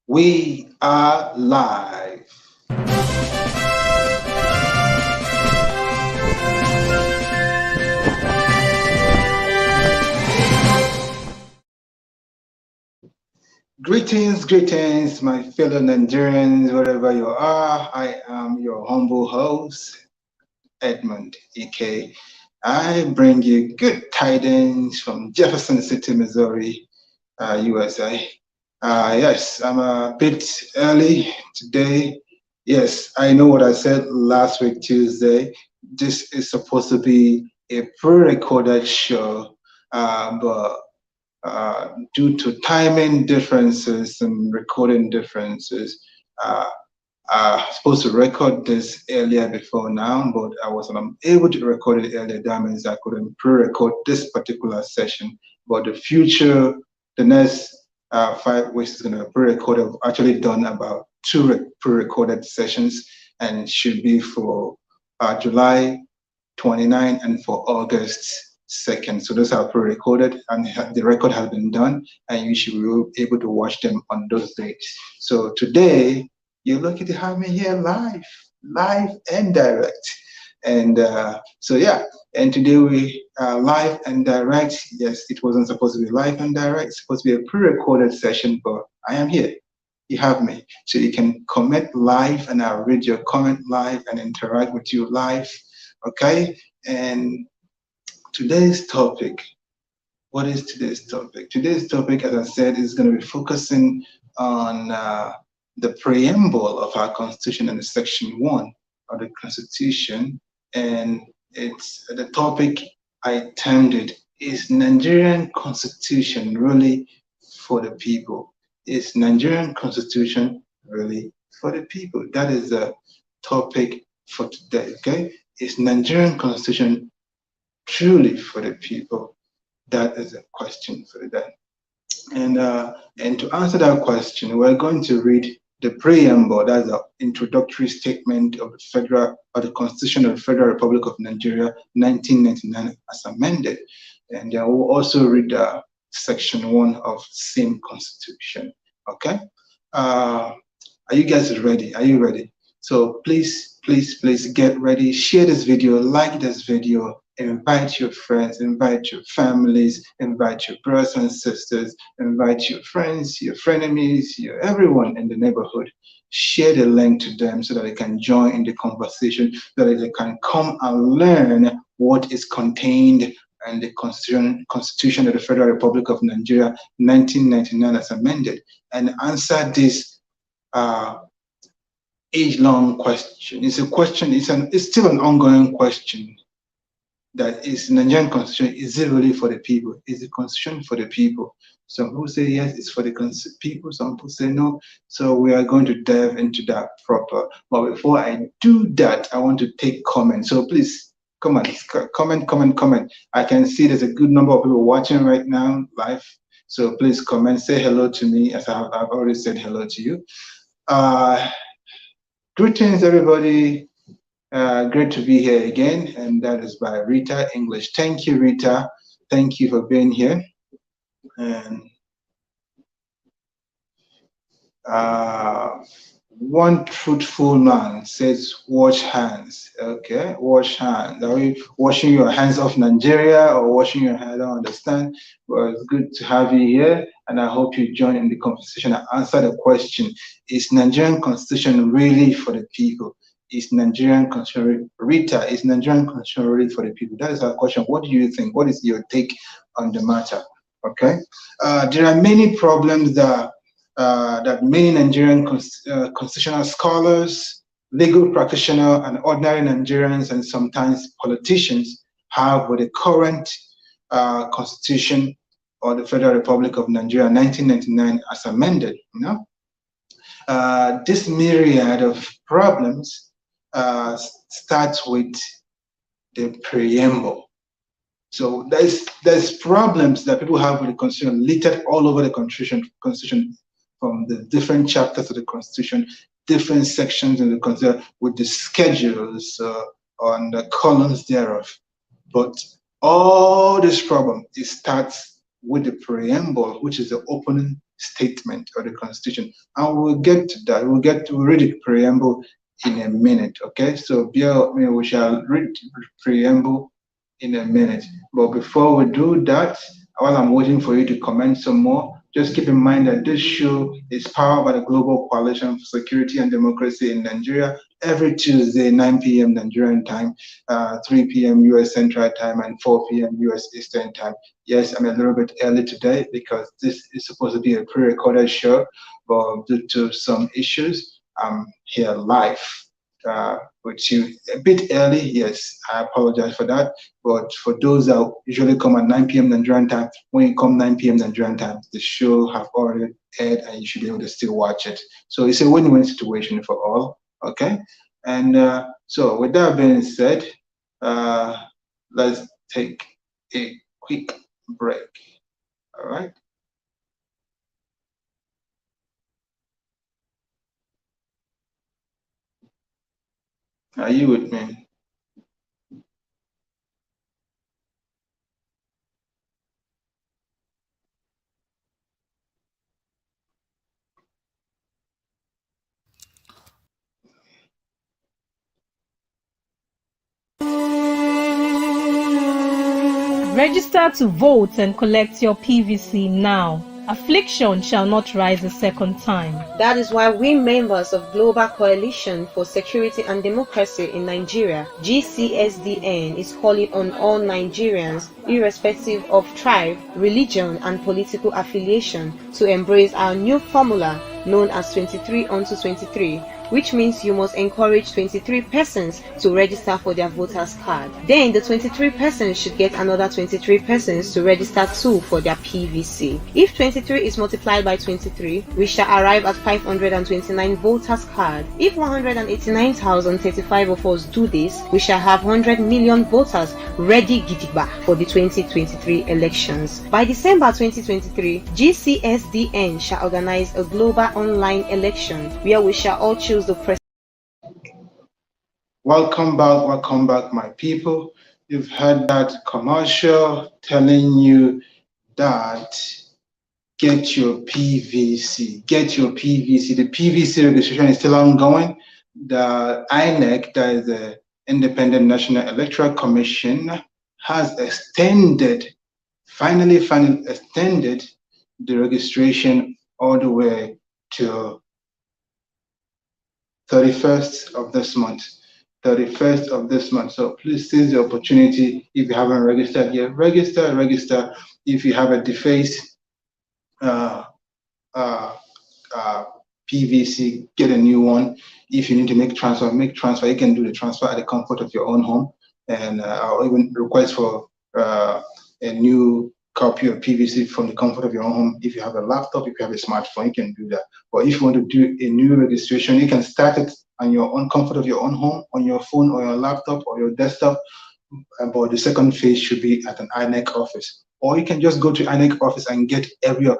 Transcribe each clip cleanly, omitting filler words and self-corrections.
We are live. Greetings, my fellow Nigerians, wherever you are. I am your humble host, Edmond, Ikeh. I bring you good tidings from Jefferson City, Missouri, USA. Yes, I'm a bit early today. Yes, I know what I said last week, Tuesday. This is supposed to be a pre-recorded show, but due to timing differences and recording differences, uh, I was supposed to record this earlier before now, but I wasn't able to record it earlier. That means I couldn't pre-record this particular session. But the next 5 weeks is going to be pre-recorded. I've actually done about two pre-recorded sessions and should be for July 29 and for August 2nd. So those are pre-recorded and the record has been done and you should be able to watch them on those dates. So today, you're lucky to have me here live and direct. And so yeah, and today we are live and direct. Yes, it wasn't supposed to be live and direct. It's supposed to be a pre-recorded session, but I am here. You have me. So you can comment live and I'll read your comment live and interact with you live. Okay? And today's topic, what is today's topic? Today's topic, as I said, is going to be focusing on the preamble of our Constitution and Section 1 of the Constitution. And it's the topic I termed it, is Nigerian Constitution really for the people? Is Nigerian Constitution really for the people? That is the topic for today, okay? Is Nigerian Constitution truly for the people? That is a question for the day. And to answer that question, we're going to read the preamble, that's the introductory statement of the Constitution of the Federal Republic of Nigeria, 1999, as amended. And then we'll also read Section 1 of same Constitution. Okay? Are you guys ready? Are you ready? So please get ready. Share this video, like this video, invite your friends, invite your families, invite your brothers and sisters, invite your friends, your frenemies, everyone in the neighborhood. Share the link to them so that they can join in the conversation, so that they can come and learn what is contained in the Constitution of the Federal Republic of Nigeria, 1999 as amended, and answer this age-long question. It's a question, it's still an ongoing question. That is Nigerian Constitution, is it really for the people? Is the Constitution for the people? Some people say yes, it's for the people. Some people say no. So we are going to dive into that proper. But before I do that, I want to take comments. So please, comment. I can see there's a good number of people watching right now live. So please comment, say hello to me, as I've already said hello to you. Greetings, everybody. Great to be here again, and that is by Rita English. Thank you, Rita. Thank you for being here. And one truthful man says, wash hands. Okay, wash hands. Are we washing your hands off Nigeria or washing your hands? I don't understand. Well, it's good to have you here, and I hope you join in the conversation and answer the question: is Nigerian Constitution really for the people? Is Nigerian Constitution, Rita, is Nigerian Constitution really for the people? That is our question. What do you think? What is your take on the matter? Okay. There are many problems that many Nigerian constitutional scholars, legal practitioners, and ordinary Nigerians, and sometimes politicians have with the current Constitution of the Federal Republic of Nigeria, 1999, as amended. You know, this myriad of problems starts with the preamble. So there's problems that people have with the Constitution littered all over the Constitution from the different chapters of the Constitution, different sections in the Constitution with the schedules on the columns thereof. But all this problem, it starts with the preamble, which is the opening statement of the Constitution. And we'll get to that. We'll read the preamble in a minute. Okay, so bear with me. We shall read the preamble in a minute. But before we do that, while I'm waiting for you to comment some more, just keep in mind that this show is powered by the Global Coalition for Security and Democracy in Nigeria every Tuesday, 9 p.m. Nigerian time, 3 p.m. US Central Time, and 4 p.m. US Eastern Time. Yes, I'm a little bit early today because this is supposed to be a pre-recorded show, but due to some issues, I'm here live with you a bit early. Yes, I apologize for that. But for those that usually come at 9 p.m. Nigerian time, when you come 9 p.m. Nigerian time, the show have already aired and you should be able to still watch it. So it's a win-win situation for all. Okay. And so with that being said, let's take a quick break. All right. Are you with me? Register to vote and collect your PVC now. Affliction shall not rise a second time. That is why we members of Global Coalition for Security and Democracy in Nigeria, GCSDN, is calling on all Nigerians, irrespective of tribe, religion, and political affiliation, to embrace our new formula known as 23 unto 23, which means you must encourage 23 persons to register for their voters card. Then the 23 persons should get another 23 persons to register too for their PVC. If 23 is multiplied by 23, we shall arrive at 529 voters card. If 189,035 of us do this, we shall have 100 million voters ready gidigba for the 2023 elections. By December 2023, GCSDN shall organize a global online election where we shall all choose the president. Welcome back, my people. You've heard that commercial telling you that get your PVC. The PVC registration is still ongoing. The INEC, that is the Independent National Electoral Commission, has finally extended the registration all the way to 31st of this month. 31st of this month. So please seize the opportunity. If you haven't registered yet, register. If you have a defaced PVC, get a new one. If you need to make transfer. You can do the transfer at the comfort of your own home, and I'll even request for a new copy of PVC from the comfort of your own home. If you have a laptop, if you have a smartphone, you can do that. But if you want to do a new registration, you can start it on your own comfort of your own home, on your phone or your laptop or your desktop. But the second phase should be at an INEC office. Or you can just go to INEC office and get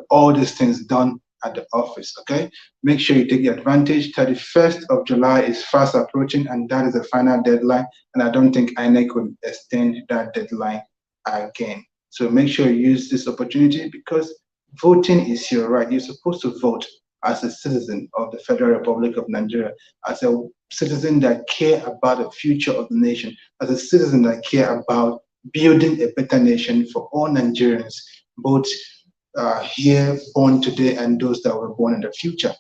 all these things done at the office, okay? Make sure you take the advantage. 31st of July is fast approaching, and that is the final deadline. And I don't think INEC will extend that deadline again. So make sure you use this opportunity because voting is your right. You're supposed to vote as a citizen of the Federal Republic of Nigeria, as a citizen that care about the future of the nation, as a citizen that care about building a better nation for all Nigerians, both here born today and those that were born in the future.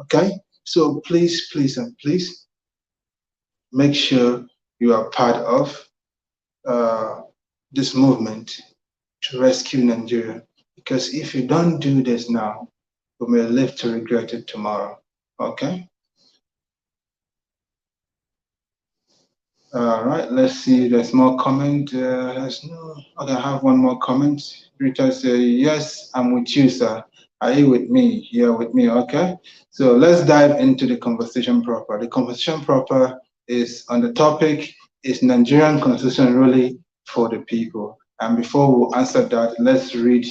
Okay, so please make sure you are part of this movement to rescue Nigeria, because if you don't do this now, we may live to regret it tomorrow. Okay. All right, let's see. There's more comment. There's no. Okay, I have one more comment. Rita says, "Yes, I'm with you, sir. Are you with me? You're with me. Okay. So let's dive into the conversation proper. The conversation proper is on the topic: is Nigerian constitution really for the people? And before we answer that, let's read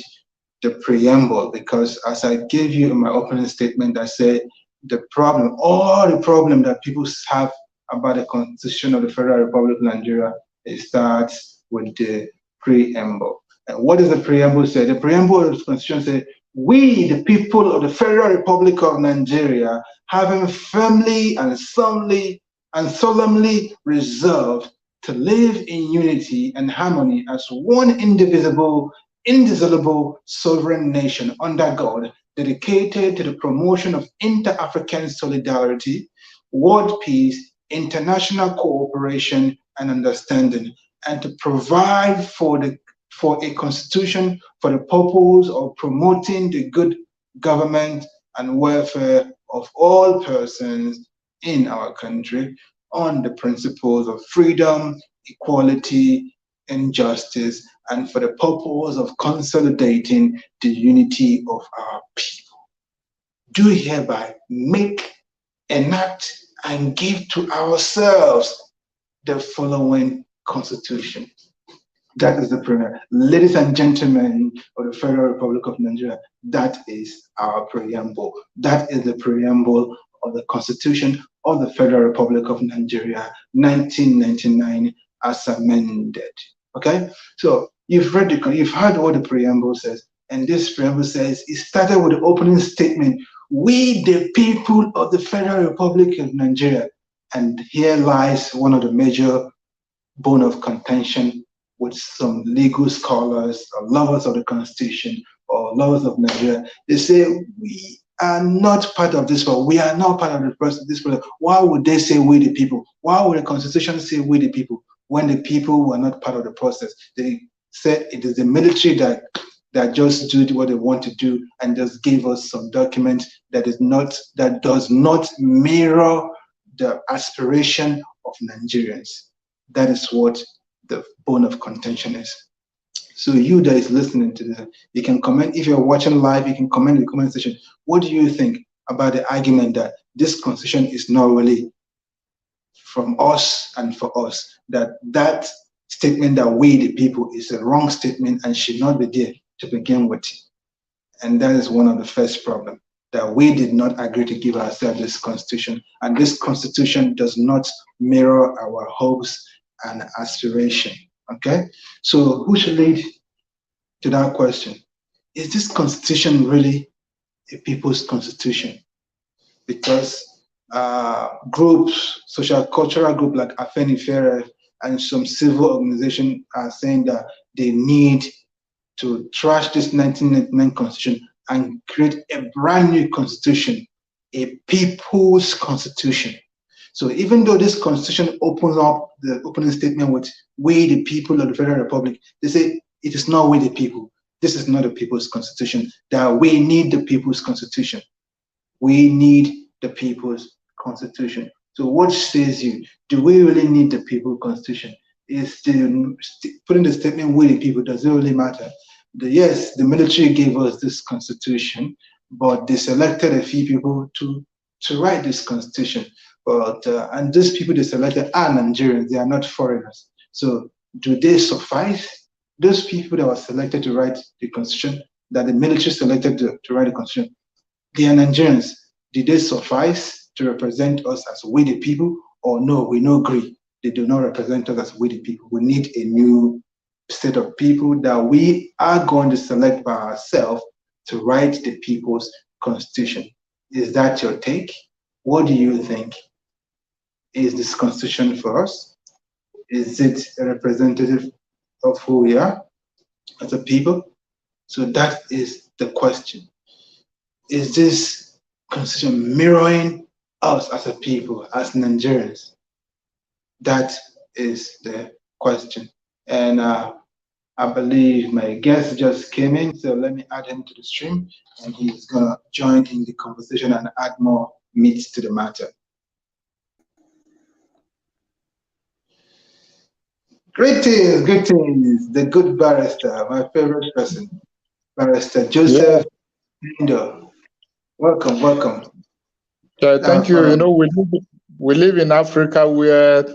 the preamble, because as I gave you in my opening statement, I said all the problem that people have about the Constitution of the Federal Republic of Nigeria, it starts with the preamble. And what does the preamble say? The preamble of the Constitution says, we, the people of the Federal Republic of Nigeria, having firmly and solemnly resolved to live in unity and harmony as one indivisible, indissoluble, sovereign nation under God, dedicated to the promotion of inter-African solidarity, world peace, international cooperation and understanding, and to provide for a constitution for the purpose of promoting the good government and welfare of all persons in our country on the principles of freedom, equality, and justice, and for the purpose of consolidating the unity of our people. Do hereby make, enact, and give to ourselves the following constitution. That is the preamble. Ladies and gentlemen of the Federal Republic of Nigeria, that is our preamble. That is the preamble of the Constitution of the Federal Republic of Nigeria, 1999, as amended. Okay? So you've heard what the preamble says, and this preamble says it started with the opening statement, we the people of the Federal Republic of Nigeria. And here lies one of the major bone of contention with some legal scholars or lovers of the Constitution or lovers of Nigeria. They say we are not part of this, but we are not part of this process. Why would they say we the people? Why would the Constitution say we the people when the people were not part of the process? They said it is the military that just do what they want to do and just give us some document that does not mirror the aspiration of Nigerians. That is what the bone of contention is. So you that is listening to this, you can comment. If you're watching live, you can comment in the comment section. What do you think about the argument that this constitution is not really from us and for us? That statement that we the people is a wrong statement and should not be there to begin with. And that is one of the first problems, that we did not agree to give ourselves this constitution. And this constitution does not mirror our hopes and aspiration. Okay? So who should lead to that question? Is this constitution really a people's constitution? Because groups, social cultural groups like Afenifere and some civil organizations are saying that they need to trash this 1999 constitution and create a brand new constitution, a people's constitution. So even though this constitution opens up the opening statement with we the people of the Federal Republic, they say it is not we the people. This is not the people's constitution, that we need the people's constitution. We need the people's constitution. So what says you? Do we really need the people's constitution? Is putting the statement we the people, does it really matter? Yes, the military gave us this constitution, but they selected a few people to write this constitution. But and these people they selected are Nigerians, they are not foreigners. So do they suffice? Those people that were selected to write the constitution, that the military selected to write the constitution, they are Nigerians. Did they suffice to represent us as we the people? Or no, we no agree. They do not represent us as we the people. We need a new set of people that we are going to select by ourselves to write the people's constitution. Is that your take? What do you think? Is this constitution for us? Is it a representative of who we are as a people? So that is the question. Is this constitution mirroring us as a people, as Nigerians? That is the question. And I believe my guest just came in, so let me add him to the stream, and he's gonna join in the conversation and add more meat to the matter. Greetings, the good barrister, my favorite person, Barrister Joseph Lindo. Welcome. Thank you. You know, we live in Africa where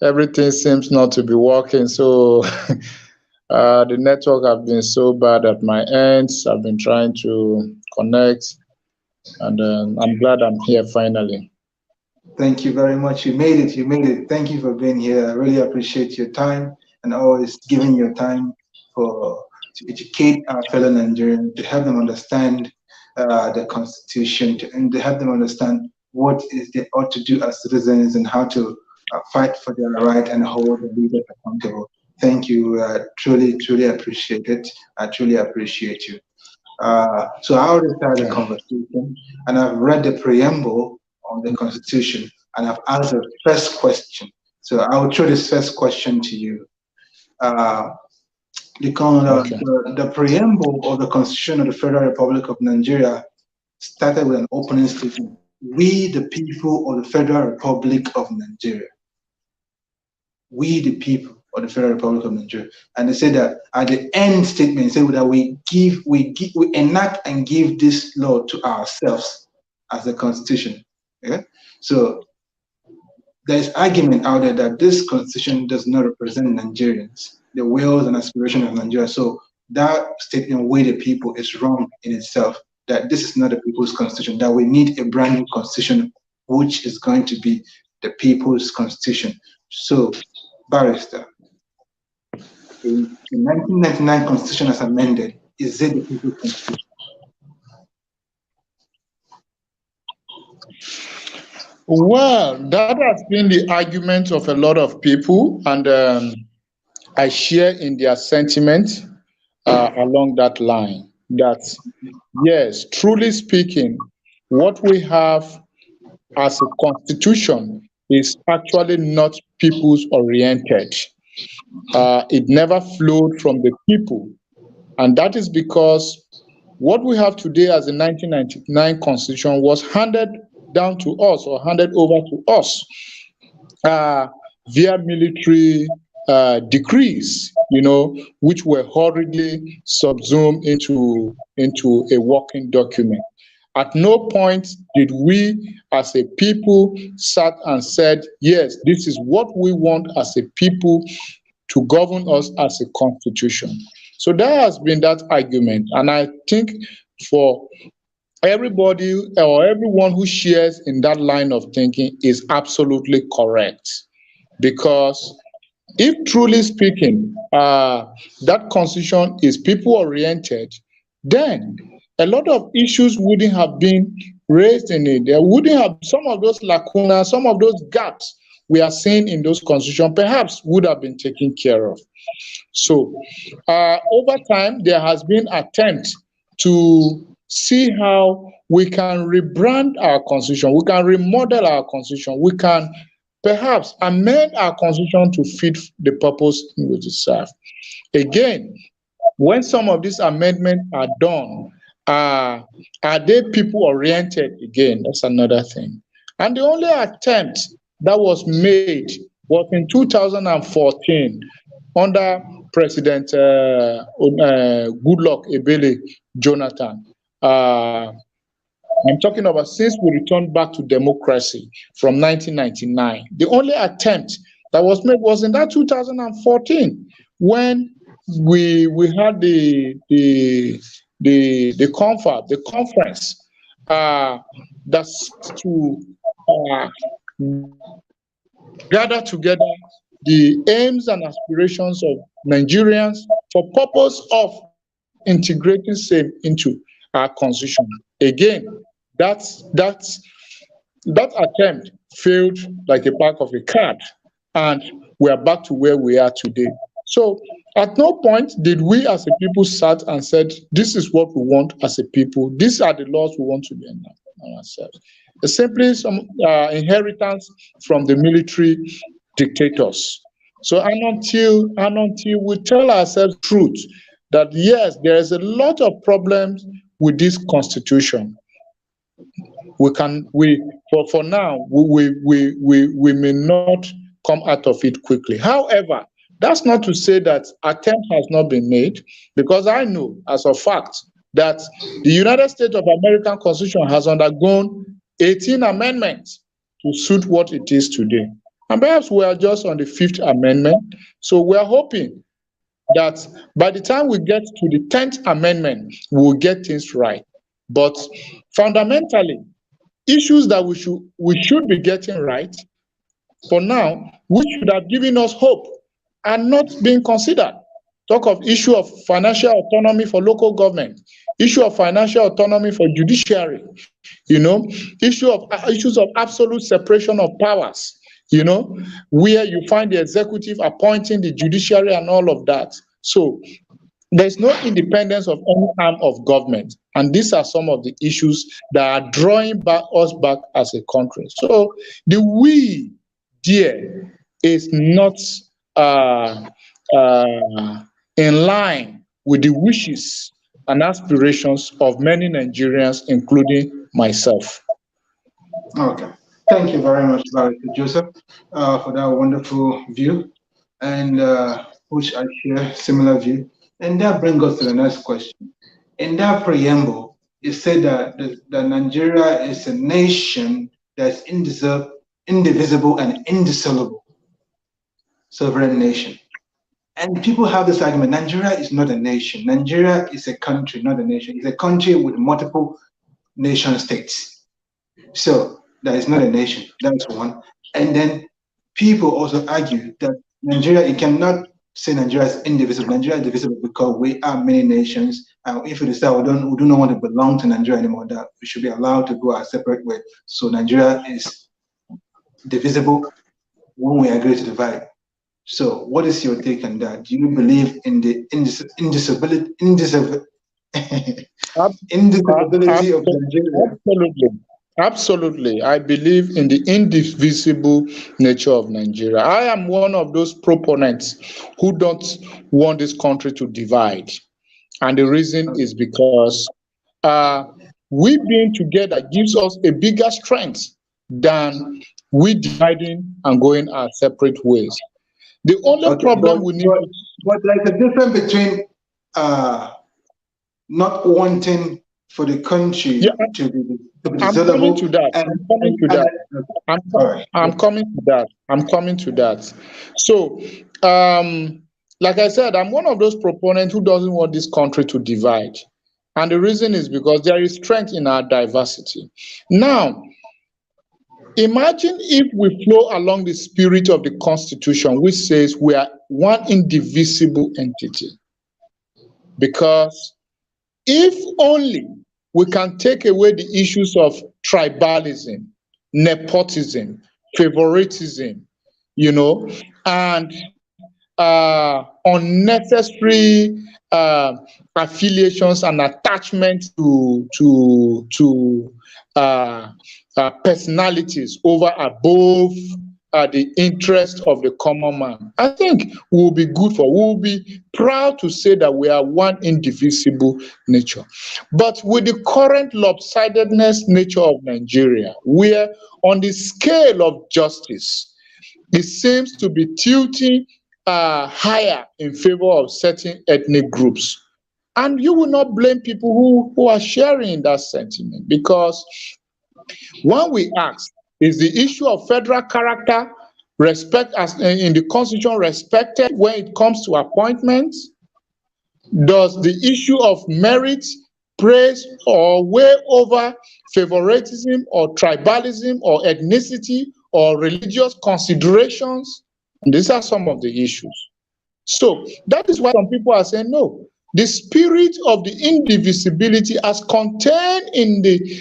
everything seems not to be working. So the network has been so bad at my end. I've been trying to connect, and I'm glad I'm here finally. Thank you very much. You made it. Thank you for being here. I really appreciate your time and always giving your time for to educate our fellow Nigerians, to help them understand the Constitution, and to help them understand what is they ought to do as citizens and how to fight for their right and hold the leaders accountable. Thank you. Truly, truly appreciate it. I truly appreciate you. So I already started the conversation, and I've read the preamble on the Constitution, and I've asked the first question. So I will throw this first question to you. The preamble of the Constitution of the Federal Republic of Nigeria started with an opening statement. We, the people of the Federal Republic of Nigeria. We, the people of the Federal Republic of Nigeria. And they say that at the end statement, they say that we enact and give this law to ourselves as the Constitution. Okay? So there's argument out there that this Constitution does not represent Nigerians, the wills and aspirations of Nigeria. So that statement, we the people, is wrong in itself, that this is not the people's constitution, that we need a brand new constitution, which is going to be the people's constitution. So, Barrister, the 1999 constitution as amended, is it the people's constitution? Well, that has been the argument of a lot of people, and I share in their sentiment along that line, that yes, truly speaking, what we have as a constitution is actually not people's oriented. It never flowed from the people, and that is because what we have today as the 1999 constitution was handed down to us, or handed over to us via military decrees, which were hurriedly subsumed into a working document. At no point did we as a people sat and said, yes, this is what we want as a people to govern us as a constitution. So there has been that argument. And I think for everybody or everyone who shares in that line of thinking is absolutely correct. Because if truly speaking, that constitution is people-oriented, then a lot of issues wouldn't have been raised in it. There wouldn't have some of those lacunas, some of those gaps we are seeing in those constitutions, perhaps would have been taken care of. So over time, there has been attempt to see how we can rebrand our constitution, we can remodel our constitution, we can perhaps amend our constitution to fit the purpose in which it serves. Again, when some of these amendments are done, are they people-oriented? Again, that's another thing. And the only attempt that was made was in 2014 under President Goodluck Ebele Jonathan. I'm talking about since we returned back to democracy from 1999. The only attempt that was made was in that 2014 when we had the conference that's to gather together the aims and aspirations of Nigerians for purpose of integrating same into our constitution. Again, that attempt failed like a pack of a card, and we are back to where we are today. So at no point did we as a people sat and said, this is what we want as a people, these are the laws we want to be on ourselves. It's simply some inheritance from the military dictators. So until we tell ourselves the truth that yes, there is a lot of problems with this constitution, for now we may not come out of it quickly. However, that's not to say that attempt has not been made, because I know as a fact that the United States of American Constitution has undergone 18 amendments to suit what it is today. And perhaps we are just on the 5th amendment. So we are hoping that by the time we get to the 10th amendment, we will get things right. But fundamentally, issues that we should be getting right, for now, which should have given us hope, are not being considered. talk of issue of financial autonomy for local government, issue of financial autonomy for judiciary, issues of absolute separation of powers, where you find the executive appointing the judiciary and all of that. So there's no independence of any arm of government. And these are some of the issues that are drawing us back as a country. So the we there is not in line with the wishes and aspirations of many Nigerians, including myself. Okay. Thank you very much, Barrister Joseph, for that wonderful view, and which I share similar view. And that brings us to the next question. In that preamble, it said that Nigeria is a nation that's indivisible and indissoluble sovereign nation. And people have this argument: Nigeria is not a nation. Nigeria is a country, not a nation. It's a country with multiple nation states. So that is not a nation. That's one. And then people also argue that Nigeria, you cannot say Nigeria is indivisible. Nigeria is divisible because we are many nations. And if we decide we do not want to belong to Nigeria anymore, that we should be allowed to go our separate way. So Nigeria is divisible when we agree to divide. So what is your take on that? Do you believe in the indivisibility of Nigeria? Absolutely. I believe in the indivisible nature of Nigeria. I am one of those proponents who don't want this country to divide. And the reason is because we being together gives us a bigger strength than we dividing and going our separate ways. The only problem we need but there's a difference between not wanting for the country to be I'm coming to that. I'm coming to that. So, like I said, I'm one of those proponents who doesn't want this country to divide. And the reason is because there is strength in our diversity. Now, imagine if we flow along the spirit of the Constitution, which says we are one indivisible entity. Because if only we can take away the issues of tribalism, nepotism, favoritism, and unnecessary affiliations and attachment to personalities over above the interest of the common man. I think we'll be proud to say that we are one indivisible nature. But with the current lopsidedness nature of Nigeria, where on the scale of justice, it seems to be tilting higher in favor of certain ethnic groups. And you will not blame people who are sharing that sentiment, because when we ask, is the issue of federal character respect as in the Constitution respected when it comes to appointments? Does the issue of merit, praise, or way over favoritism or tribalism or ethnicity or religious considerations? And these are some of the issues. So that is why some people are saying no. The spirit of the indivisibility as contained in the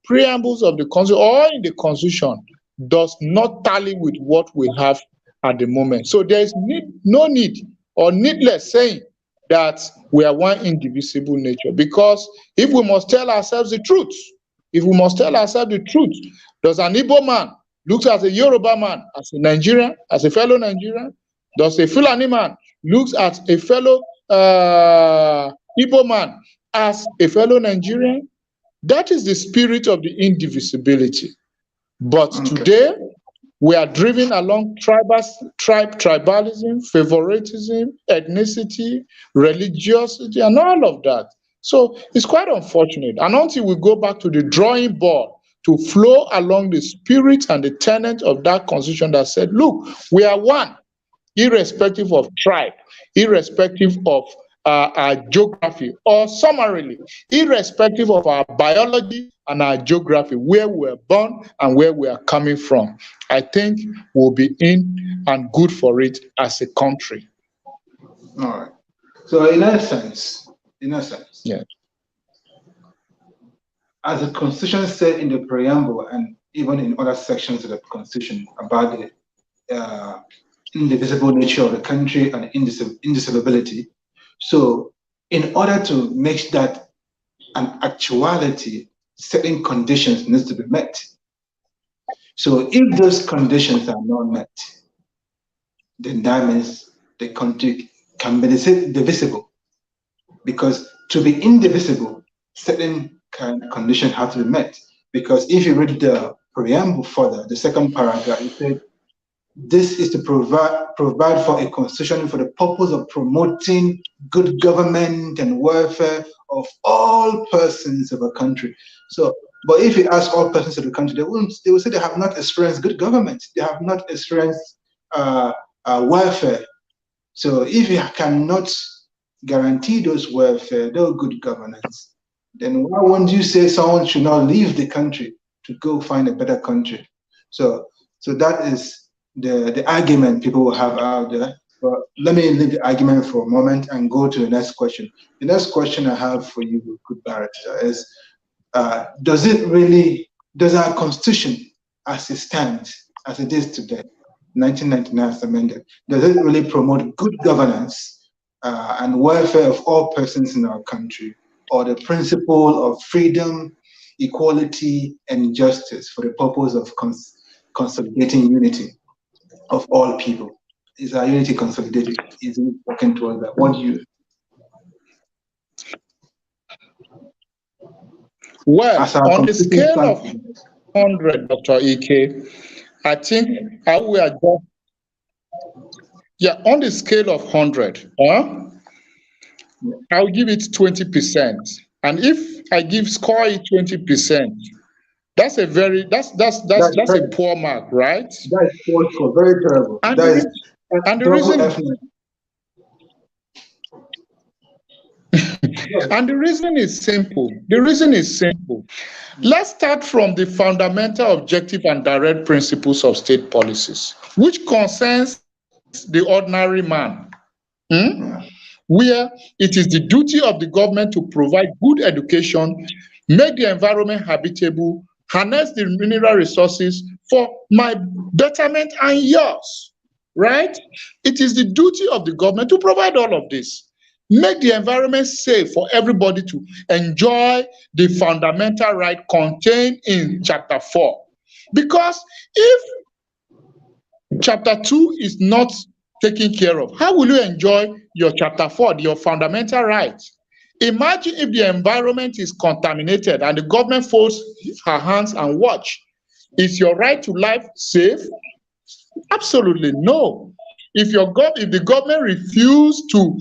preambles of the Constitution or in the Constitution does not tally with what we have at the moment. So there is no need or needless saying that we are one indivisible nature, because if we must tell ourselves the truth, does an Igbo man look at a Yoruba man as a Nigerian, as a fellow Nigerian? Does a Fulani man look at a fellow Igbo man as a fellow Nigerian? That is the spirit of the indivisibility. But today, we are driven along tribalism, favoritism, ethnicity, religiosity, and all of that. So it's quite unfortunate. And until we go back to the drawing board to flow along the spirit and the tenet of that Constitution that said, look, we are one, irrespective of tribe, irrespective of our geography, or summarily, irrespective of our biology and our geography, where we were born and where we are coming from, I think we'll be in and good for it as a country. All right. So in essence, Yeah. as the Constitution said in the preamble and even in other sections of the Constitution about the indivisible nature of the country and indissolubility. So in order to make that an actuality, certain conditions needs to be met. So if those conditions are not met, then that means the country can be divisible. Because to be indivisible, certain conditions have to be met. Because if you read the preamble further, the second paragraph, it said, this is to provide for a constitution for the purpose of promoting good government and welfare of all persons of a country. So, but if you ask all persons of the country, they will say they have not experienced good government. They have not experienced welfare. So if you cannot guarantee those welfare, those good governance, then why won't you say someone should not leave the country to go find a better country? So that is the argument people will have out there. But let me leave the argument for a moment and go to the next question. The next question I have for you, good barrister, is does our constitution as it stands, as it is today, 1999 as amended, does it really promote good governance and welfare of all persons in our country, or the principle of freedom, equality, and justice for the purpose of consolidating unity of all people? Is our unity consolidated? Is it working towards that? What do you? Well, on the scale of 100, Dr. Ikeh, I think we are just, yeah, on the scale of 100, I'll give it 20%. And if I score it 20%, that's a poor mark, right? That's poor score, very terrible. And the reason is simple. Let's start from the fundamental objective and direct principles of state policies, which concerns the ordinary man, where it is the duty of the government to provide good education, make the environment habitable, harness the mineral resources for my betterment and yours, right? It is the duty of the government to provide all of this. Make the environment safe for everybody to enjoy the fundamental right contained in Chapter 4. Because if Chapter 2 is not taken care of, how will you enjoy your Chapter 4, your fundamental rights? Imagine if the environment is contaminated and the government folds her hands and watch. Is your right to life safe? Absolutely no. If the government refuses to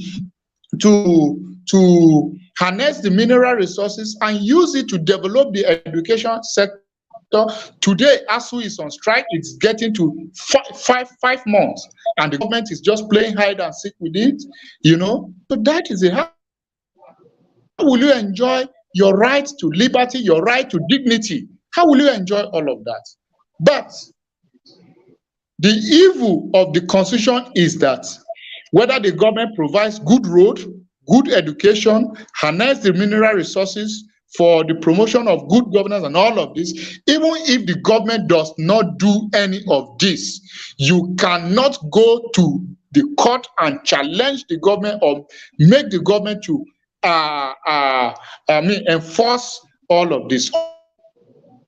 harness the mineral resources and use it to develop the education sector, today ASU is on strike. It's getting to five months, and the government is just playing hide and seek with it. So that is how will you enjoy your right to liberty, your right to dignity? How will you enjoy all of that? But the evil of the Constitution is that whether the government provides good road, good education, harness the mineral resources for the promotion of good governance and all of this, even if the government does not do any of this, you cannot go to the court and challenge the government or make the government to enforce all of this.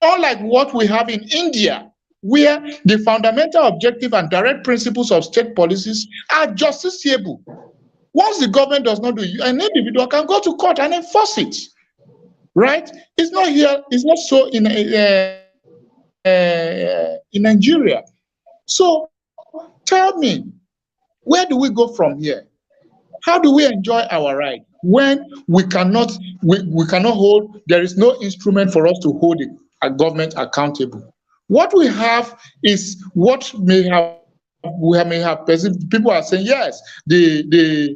Unlike what we have in India, where the fundamental objective and direct principles of state policies are justiciable. Once the government does not do it, an individual can go to court and enforce it. Right? It's not here. It's not so in Nigeria. So tell me, where do we go from here? How do we enjoy our right when we cannot hold? There is no instrument for us to hold a government accountable. What we have is what we may have perceived. People are saying yes, the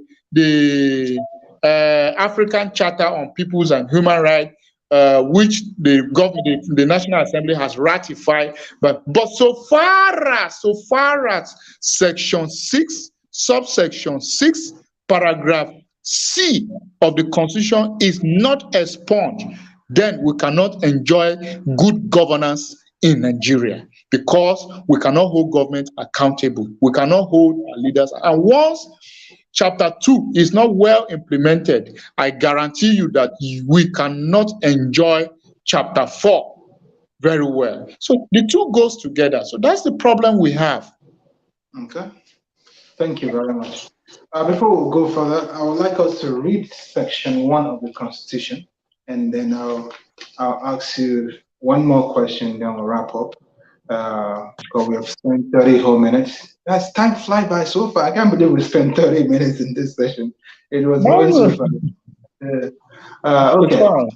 African Charter on Peoples and Human Rights, which the government, the National Assembly has ratified, but so far as Section 6, subsection 6, paragraph C of the Constitution is not expunged, then we cannot enjoy good governance in Nigeria, because we cannot hold government accountable. We cannot hold our leaders. And once Chapter 2 is not well implemented, I guarantee you that we cannot enjoy Chapter 4 very well. So the two goes together. So that's the problem we have. Okay. Thank you very much. Before we go further, I would like us to read Section 1 of the Constitution, and then I'll ask you one more question, then we'll wrap up. Because we have spent 30 whole minutes. That's time fly by so far. I can't believe we spent 30 minutes in this session. It was going so far. Okay.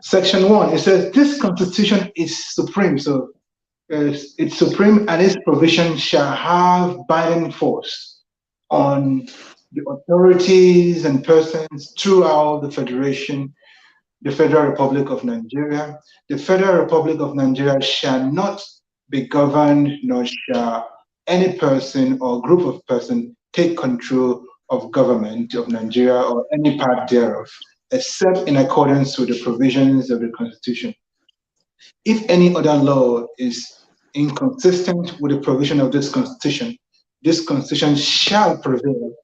Section 1, it says, this Constitution is supreme. So it's supreme, and its provision shall have binding force on the authorities and persons throughout the Federation, the Federal Republic of Nigeria. The Federal Republic of Nigeria shall not be governed, nor shall any person or group of persons take control of government of Nigeria or any part thereof, except in accordance with the provisions of the Constitution. If any other law is inconsistent with the provision of this Constitution shall prevail,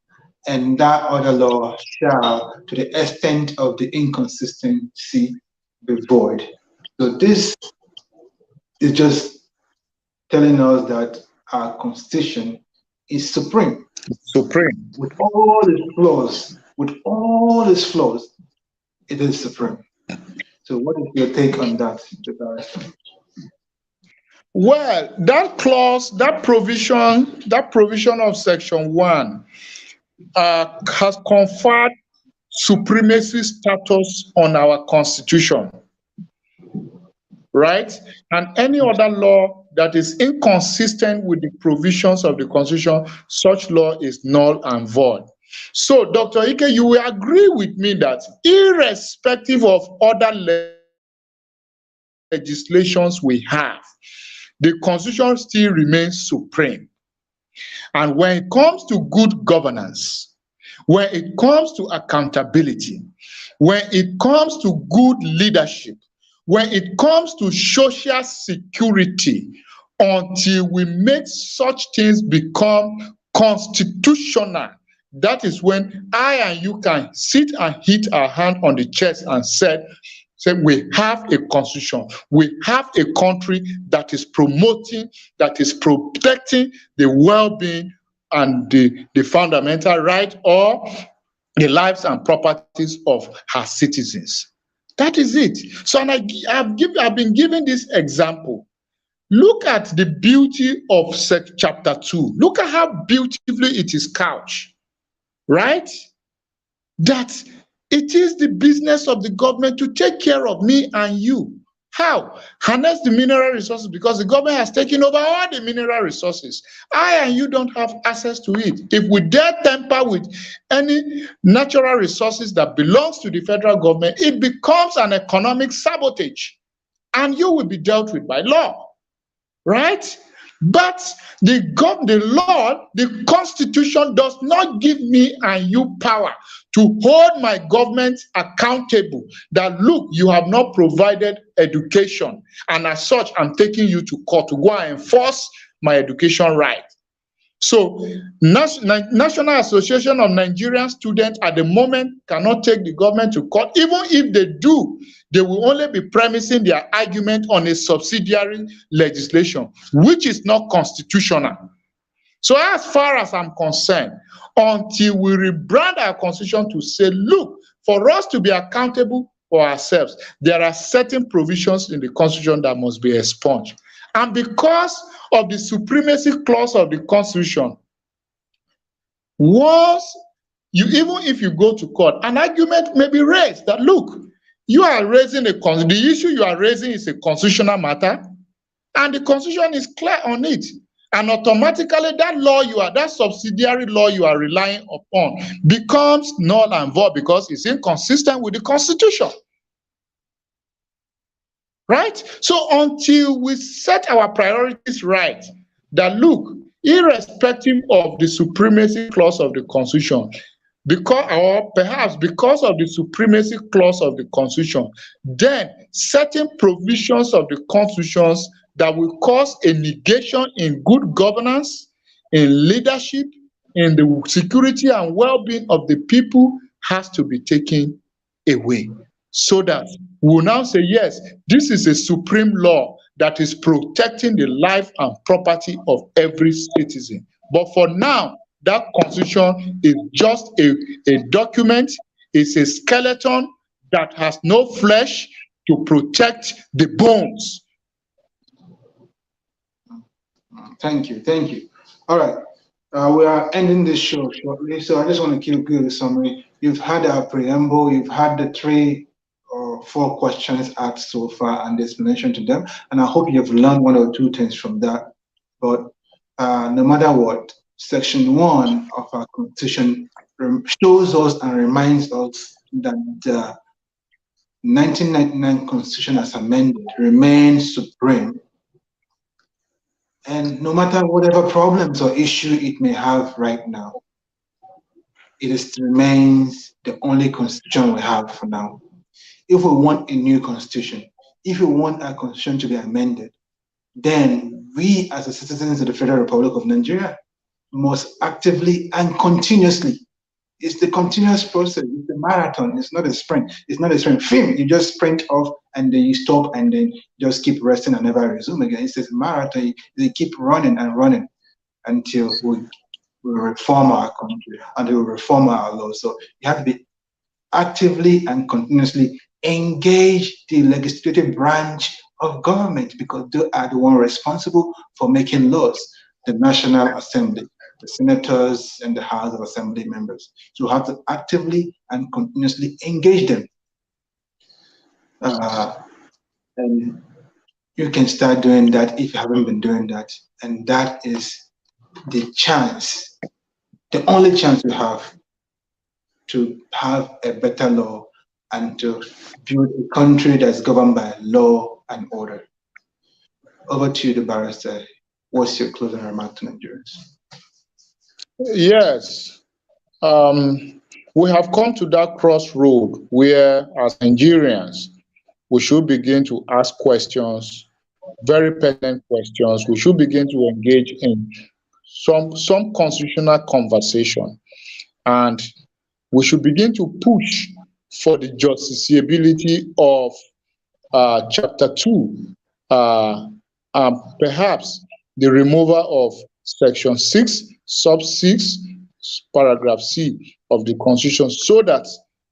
and that other law shall, to the extent of the inconsistency, be void. So this is just telling us that our Constitution is supreme. Supreme. With all its flaws, it is supreme. So what is your take on that, Mr. Well, that clause, that provision of Section 1 has conferred supremacy status on our Constitution, right? And any other law that is inconsistent with the provisions of the Constitution, such law is null and void. So, Dr. Ikeh, you will agree with me that irrespective of other legislations we have, the Constitution still remains supreme. And when it comes to good governance, when it comes to accountability, when it comes to good leadership, when it comes to social security, until we make such things become constitutional, that is when I and you can sit and hit our hand on the chest and say, we have a constitution, we have a country that is promoting, that is protecting the well-being and the fundamental right or the lives and properties of her citizens. That is it. So and I've been given this example. Look at the beauty of chapter 2. Look at how beautifully it is couched, right? That it is the business of the government to take care of me and you. How? Harness the mineral resources, because the government has taken over all the mineral resources. I and you don't have access to it. If we dare tamper with any natural resources that belongs to the federal government, it becomes an economic sabotage, and you will be dealt with by law, right? But the law, the Constitution does not give me and you power to hold my government accountable that, look, you have not provided education, and as such, I'm taking you to court to go and enforce my education right. So, National Association of Nigerian Students at the moment cannot take the government to court. Even if they do, they will only be premising their argument on a subsidiary legislation, which is not constitutional. So as far as I'm concerned, until we rebrand our Constitution to say, look, for us to be accountable for ourselves, there are certain provisions in the Constitution that must be expunged. And because of the supremacy clause of the Constitution, once even if you go to court, an argument may be raised that, look, you are raising the issue you are raising is a constitutional matter, and the Constitution is clear on it. And automatically that subsidiary law you are relying upon becomes null and void because it's inconsistent with the Constitution. Right? So until we set our priorities right, that look, irrespective of the supremacy clause of the Constitution, because, or perhaps because of the supremacy clause of the Constitution, then certain provisions of the Constitutions that will cause a negation in good governance, in leadership, in the security and well-being of the people has to be taken away, so that we will now say, yes, this is a supreme law that is protecting the life and property of every citizen. But for now, that Constitution is just a document, it's a skeleton that has no flesh to protect the bones. Thank you, thank you. All right, we are ending this show shortly, so I just want to give you a summary. You've had our preamble, you've had the 3 or 4 questions asked so far and the explanation to them, and I hope you've learned 1 or 2 things from that. But no matter what, Section 1 of our Constitution shows us and reminds us that the 1999 Constitution as amended remains supreme. And no matter whatever problems or issue it may have right now, it remains the only constitution we have for now. If we want a new constitution, if we want our constitution to be amended, then we as the citizens of the Federal Republic of Nigeria must actively and continuously. It's the continuous process. It's a marathon. It's not a sprint. It's not a sprint film. You just sprint off and then you stop and then just keep resting and never resume again. It's a marathon. You keep running and running until we reform our country, until we reform our laws. So you have to be actively and continuously engage the legislative branch of government, because they are the one responsible for making laws, the National Assembly, the senators and the House of Assembly members. So you have to actively and continuously engage them. And you can start doing that if you haven't been doing that. And that is the chance, the only chance we have to have a better law and to build a country that's governed by law and order. Over to you, the barrister. What's your closing remark to Nigerians? Yes, we have come to that crossroad where, as Nigerians, we should begin to ask questions, very pertinent questions. We should begin to engage in some constitutional conversation, and we should begin to push for the justiciability of Chapter 2, perhaps the removal of Section 6, Sub 6, Paragraph C of the Constitution, so that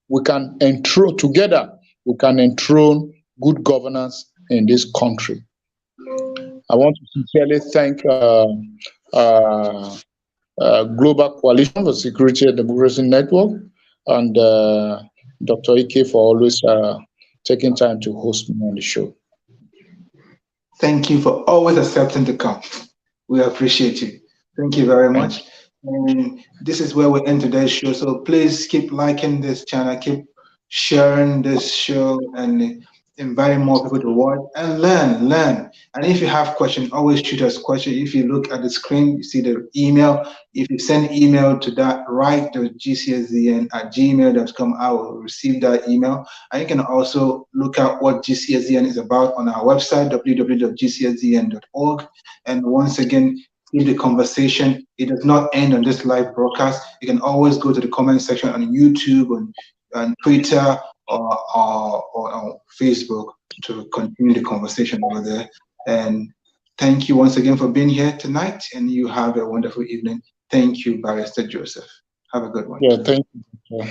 we can enthrone together, we can enthrone good governance in this country. I want to sincerely thank Global Coalition for Security and Democracy Network and Dr. Ikeh for always taking time to host me on the show. Thank you for always accepting to come. We appreciate you. Thank you very much. And this is where we end today's show. So please keep liking this channel, keep sharing this show, and inviting more people to watch and learn. And if you have questions, always shoot us questions. If you look at the screen, you see the email. If you send email to that right.gcsdn@gmail.com, I will receive that email. And you can also look at what GCSDN is about on our website, www.gcsdn.org. And once again, keep the conversation. It does not end on this live broadcast. You can always go to the comment section on YouTube, on Twitter, or on Facebook to continue the conversation over there. And thank you once again for being here tonight, and you have a wonderful evening. Thank you, Barrister Joseph. Have a good one. Yeah, thank you.